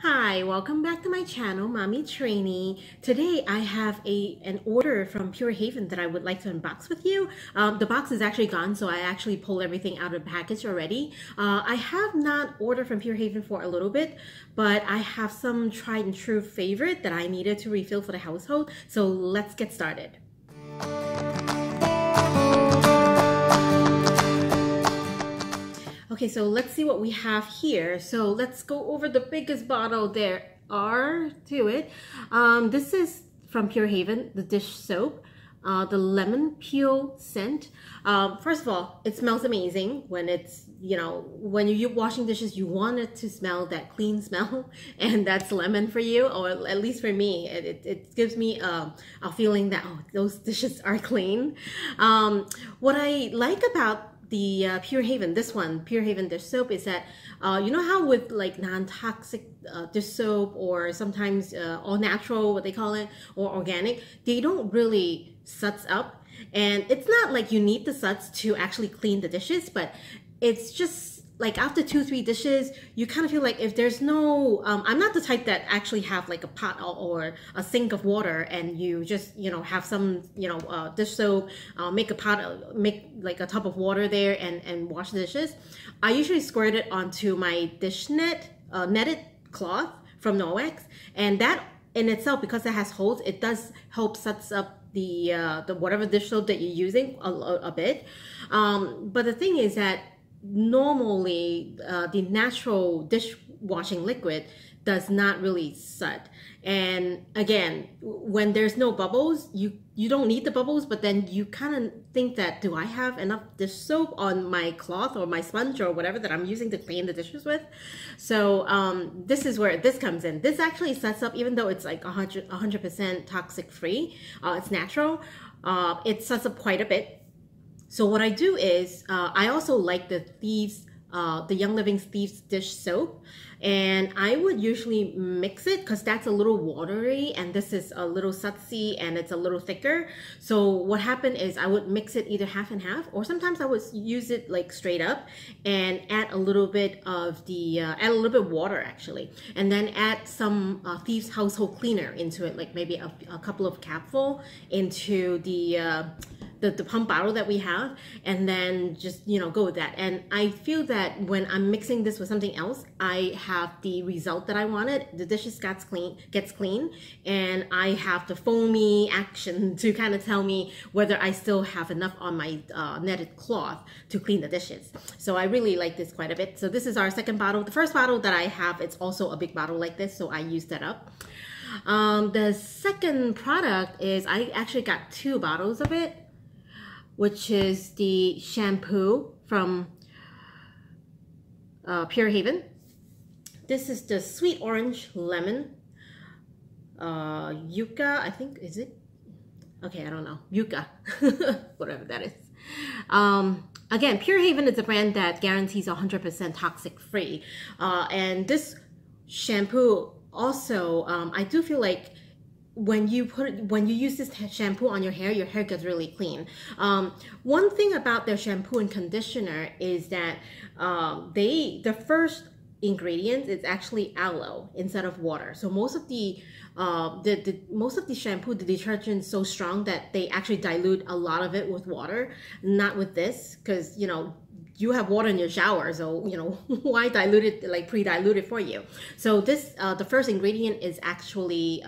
Hi, welcome back to my channel, Mommy Trainee. Today I have an order from Pure Haven that I would like to unbox with you. The box is actually gone, so I actually pulled everything out of the package already. I have not ordered from Pure Haven for a little bit, but I have some tried and true favorite that I needed to refill for the household. So let's get started. Okay, so let's see what we have here. So let's go over the biggest bottle there are to it. This is from Pure Haven, the dish soap, the lemon peel scent. First of all, it smells amazing when it's, when you're washing dishes, you want it to smell that clean smell, and that's lemon for you, or at least for me. It gives me a feeling that, oh, those dishes are clean. What I like about the Pure Haven, this one, Pure Haven dish soap, is that you know how with like non-toxic dish soap, or sometimes all natural, what they call it, or organic, they don't really suds up. And it's not like you need the suds to actually clean the dishes, but it's just like after 2-3 dishes, you kind of feel like if there's no, I'm not the type that actually have like a pot or a sink of water and you just, have some, dish soap, make a pot, make like a tub of water there and wash the dishes. I usually squirt it onto my dish netted cloth from Norwex, and that in itself, because it has holes, it does help suds up the whatever dish soap that you're using a bit. But the thing is that normally the natural dishwashing liquid does not really sud. And again, when there's no bubbles, you don't need the bubbles, but then you kind of think that, do I have enough dish soap on my cloth or my sponge or whatever that I'm using to clean the dishes with? So this is where this comes in. This actually sets up, even though it's like 100% toxic free, it's natural, it sets up quite a bit. So what I do is, I also like the Young Living Thieves dish soap, and I would usually mix it because that's a little watery and this is a little sudsy and it's a little thicker. So what happened is I would mix it either half and half, or sometimes I would use it like straight up and add a little bit of add a little bit of water actually, and then add some Thieves household cleaner into it, like maybe a couple of capful into the pump bottle that we have, and then just go with that. And I feel that when I'm mixing this with something else, I have the result that I wanted. The dishes gets clean, and I have the foamy action to kind of tell me whether I still have enough on my netted cloth to clean the dishes. So I really like this quite a bit. So this is our second bottle. The first bottle that I have, it's also a big bottle like this, so I used that up. The second product is, I actually got 2 bottles of it, which is the shampoo from Pure Haven. This is the Sweet Orange Lemon Yucca, I think, is it? Okay, I don't know. Yucca, whatever that is. Again, Pure Haven is a brand that guarantees 100% toxic free. And this shampoo also, I do feel like when you use this shampoo on your hair gets really clean. One thing about their shampoo and conditioner is that the first ingredient is actually aloe instead of water. So most of the shampoo, the detergent is so strong that they actually dilute a lot of it with water. Not with this, because you have water in your shower, so why dilute it, like pre-dilute it for you? So this the first ingredient is actually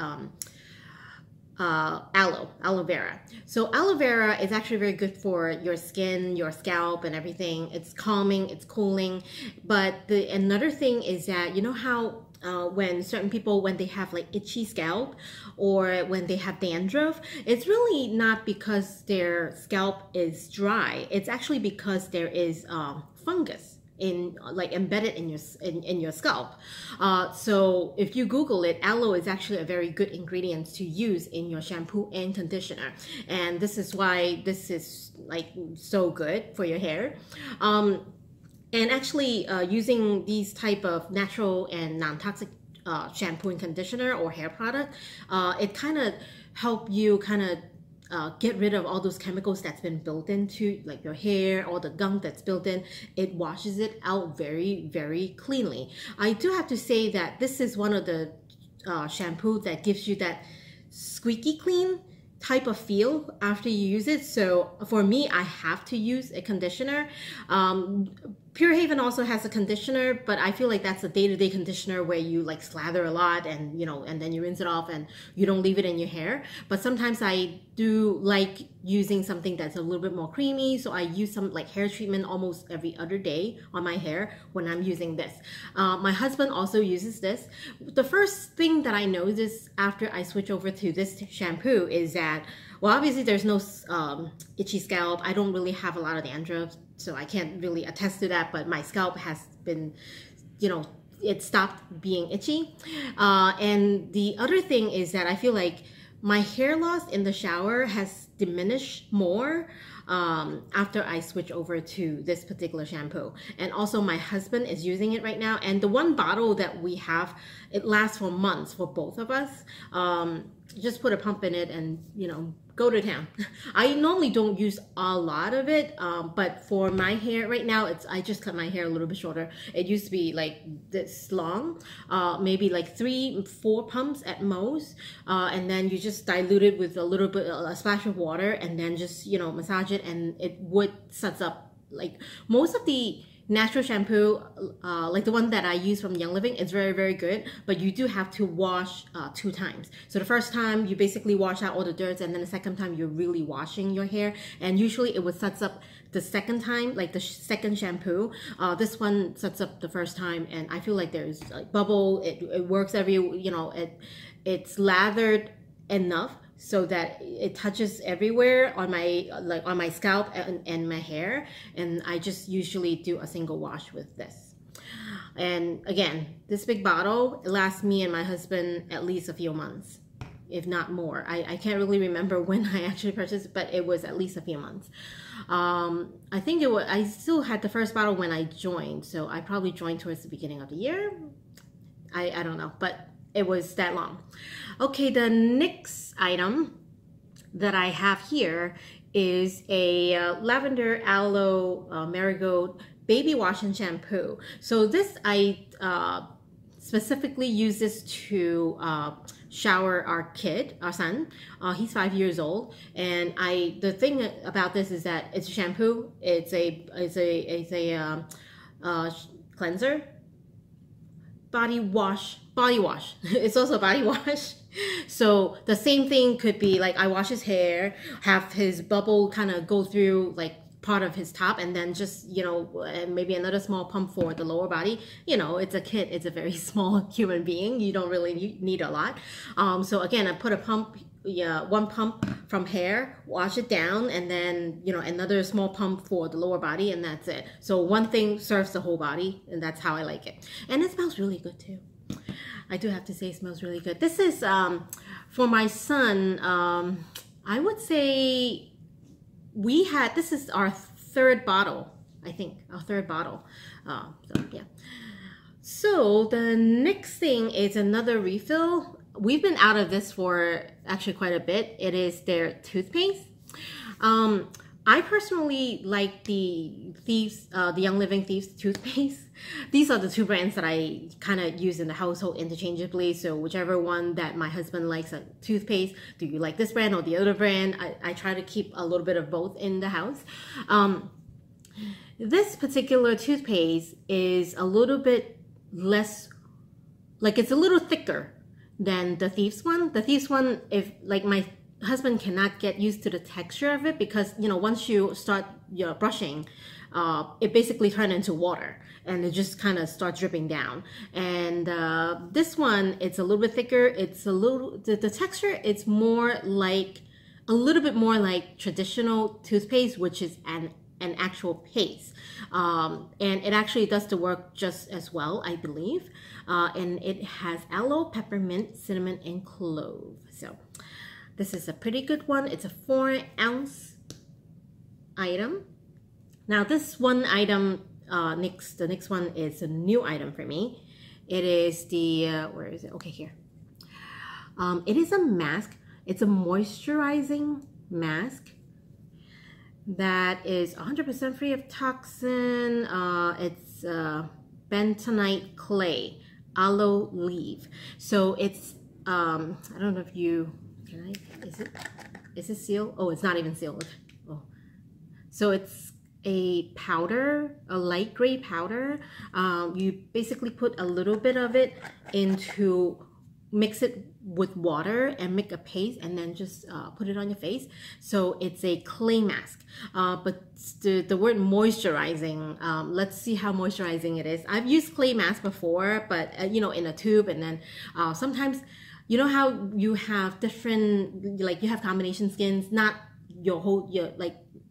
aloe vera. So aloe vera is actually very good for your skin, your scalp, and everything. It's calming, it's cooling. But another thing is that, you know how when certain people, when they have like itchy scalp or when they have dandruff, it's really not because their scalp is dry. It's actually because there is fungus embedded in your scalp. So if you Google it, aloe is actually a very good ingredient to use in your shampoo and conditioner, and this is why this is like so good for your hair. And actually using these type of natural and non-toxic shampoo and conditioner or hair product, it kind of help you kind of get rid of all those chemicals that's been built into like your hair, all the gunk that's built in. It washes it out very, very cleanly. I do have to say that this is one of the shampoo that gives you that squeaky clean type of feel after you use it. So for me, I have to use a conditioner. Pure Haven also has a conditioner, but I feel like that's a day-to-day conditioner where you like slather a lot and and then you rinse it off and you don't leave it in your hair. But sometimes I do like using something that's a little bit more creamy, so I use some like hair treatment almost every other day on my hair when I'm using this. My husband also uses this. The first thing that I noticed after I switch over to this shampoo is that, well, obviously there's no itchy scalp. I don't really have a lot of dandruff, so I can't really attest to that, but my scalp has been, it stopped being itchy. And the other thing is that I feel like my hair loss in the shower has diminished more after I switch over to this particular shampoo. And also my husband is using it right now. And the one bottle that we have, it lasts for months for both of us. Just put a pump in it and, go to town. I normally don't use a lot of it, but for my hair right now, I just cut my hair a little bit shorter. It used to be like this long, maybe like 3-4 pumps at most, and then you just dilute it with a little bit, a splash of water, and then just massage it, and it would suds up. Like most of the natural shampoo, like the one that I use from Young Living, it's very, very good, but you do have to wash 2 times. So the first time you basically wash out all the dirt, and then the second time you're really washing your hair, and usually it would suds up the second time, like the second shampoo. This one suds up the first time, and I feel like there's like bubble. It works it's lathered enough so that it touches everywhere on my scalp and my hair, and I just usually do a single wash with this. And again, this big bottle lasts me and my husband at least a few months, if not more. I can't really remember when I actually purchased, but it was at least a few months. I think I still had the first bottle when I joined, so I probably joined towards the beginning of the year. I don't know, but it was that long. Okay, the next item that I have here is a lavender aloe marigold baby wash and shampoo. So this I specifically use this to shower our kid, our son. He's 5 years old, and the thing about this is that it's a shampoo. It's a cleanser. Body wash. It's also a body wash. So the same thing could be like I wash his hair, have his bubble kind of go through like part of his top, and then just maybe another small pump for the lower body. It's a kid, it's a very small human being, you don't really need a lot. So again, I put a pump, one pump from hair, wash it down, and then another small pump for the lower body, and that's it. So one thing serves the whole body, and that's how I like it. And it smells really good too. I do have to say it smells really good. This is for my son. I would say this is our 3rd bottle, I think, our 3rd bottle. So yeah. So the next thing is another refill. We've been out of this for actually quite a bit. It is their toothpaste. I personally like the Young Living Thieves toothpaste. These are the 2 brands that I kind of use in the household interchangeably. So whichever one that my husband likes a toothpaste, do you like this brand or the other brand? I try to keep a little bit of both in the house. This particular toothpaste is a little bit less, like it's a little thicker than the Thieves one. The Thieves one, if like my husband cannot get used to the texture of it, because once you start brushing, it basically turns into water and it just kind of starts dripping down. And this one, it's a little bit thicker. It's a little, the texture, it's more like a little bit more like traditional toothpaste, which is an actual paste, and it actually does the work just as well, I believe. And it has aloe, peppermint, cinnamon, and clove. So this is a pretty good one. It's a 4-ounce item. Now this one item, the next one is a new item for me. It is the, where is it? Okay, here. It is a mask. It's a moisturizing mask that is 100% free of toxin. It's bentonite clay, aloe leaf. So it's I don't know if you can I is it sealed? Oh, it's not even sealed. Oh, so it's a powder, a light gray powder. You basically put a little bit of it into, mix it with water and make a paste, and then just put it on your face. So it's a clay mask, but the word moisturizing, let's see how moisturizing it is. I've used clay mask before, but you know, in a tube, and then sometimes, you know how you have different, like you have combination skins, not your whole,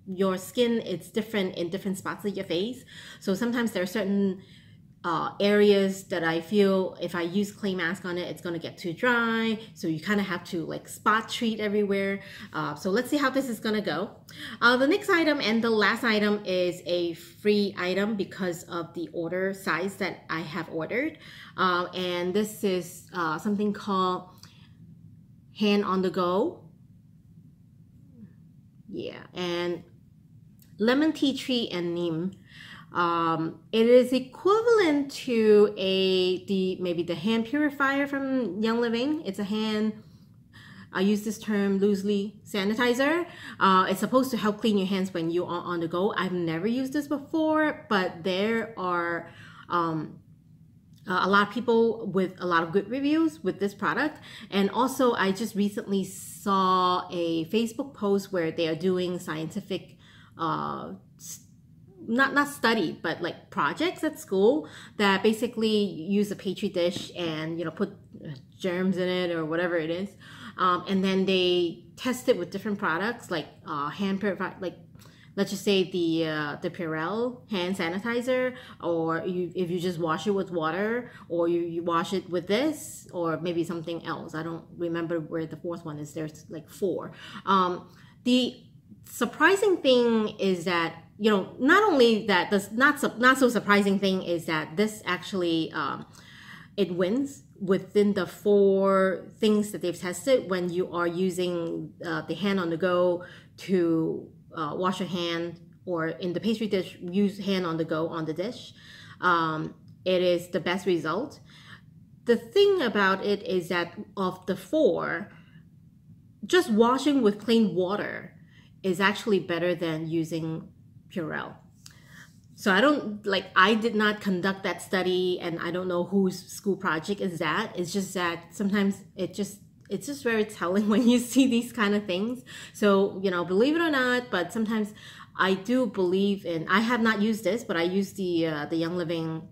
your skin, it's different in different spots of your face. So sometimes there are certain areas that I feel if I use clay mask on it, it's gonna get too dry. So you kind of have to like spot treat everywhere. So let's see how this is gonna go. The next item and the last item is a free item because of the order size that I have ordered. And this is something called Hand on the Go. Yeah, and lemon tea tree and neem. It is equivalent to maybe the hand purifier from Young Living. It's a hand, I use this term loosely, sanitizer. It's supposed to help clean your hands when you are on the go. I've never used this before, but there are a lot of people with a lot of good reviews with this product. And also I just recently saw a Facebook post where they are doing scientific not study, but like projects at school that basically use a petri dish and, you know, put germs in it or whatever it is, and then they test it with different products like hand purifier, like let's just say the Purell hand sanitizer, or if you just wash it with water, or you wash it with this, or maybe something else. I don't remember where the fourth one is. There's like 4. The surprising thing is that, you know, not only that, the not so surprising thing is that this actually it wins within the 4 things that they've tested when you are using the hand on the go to wash your hand, or in the pastry dish, use hand on the go on the dish. It is the best result. The thing about it is that of the 4, just washing with plain water is actually better than using Purell. So I did not conduct that study, and I don't know whose school project is that. It's just that sometimes it's just very telling when you see these kind of things. So, you know, believe it or not, but sometimes I do believe in, I have not used this, but I use the Young Living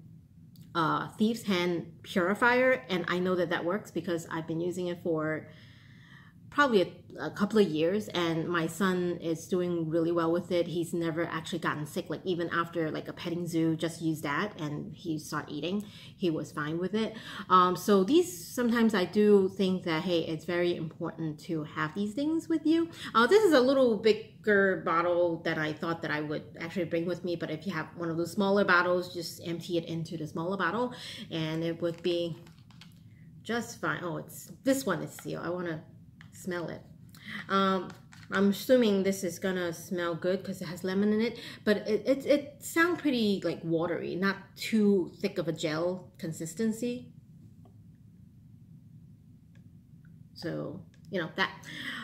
Thieves Hand Purifier, and I know that works because I've been using it for probably a couple of years, and my son is doing really well with it. He's never actually gotten sick, like even after like a petting zoo, just use that and he started eating. He was fine with it. So these, sometimes I do think that, hey, it's very important to have these things with you. This is a little bigger bottle than I thought that I would actually bring with me, but if you have one of those smaller bottles, just empty it into the smaller bottle and it would be just fine. Oh, this one is sealed. I want to smell it. I'm assuming this is gonna smell good because it has lemon in it, but it sounds pretty like watery, not too thick of a gel consistency. So, you know, that.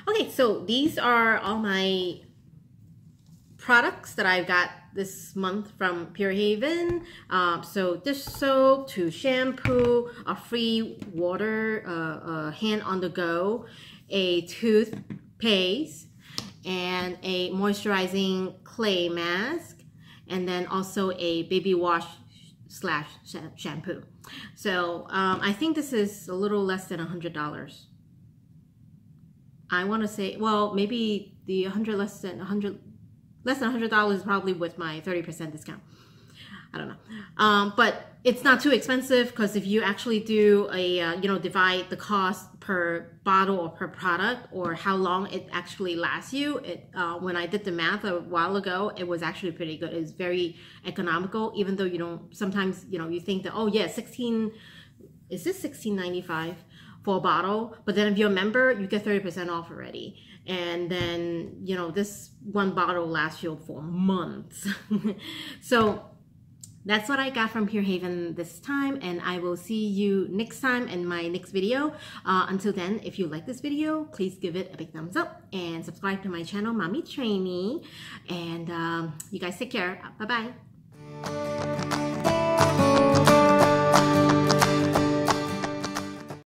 Okay, so these are all my products that I've got this month from Pure Haven. So dish soap to shampoo, a free water, hand on the go, a toothpaste, and a moisturizing clay mask, and then also a baby wash / shampoo. So I think this is a little less than $100. I want to say, well, maybe the less than $100 is probably with my 30% discount. I don't know. But it's not too expensive, because if you actually do a, you know, divide the cost per bottle or per product, or how long it actually lasts you, when I did the math a while ago, it was actually pretty good. It's very economical, even though you don't, sometimes, you know, you think that, oh yeah, is this $16.95 for a bottle, but then if you're a member, you get 30% off already. And then, you know, this one bottle lasts you for months. So that's what I got from Pure Haven this time, and I will see you next time in my next video. Until then, if you like this video, please give it a big thumbs up and subscribe to my channel, Mommy Trainee. And you guys take care. Bye-bye.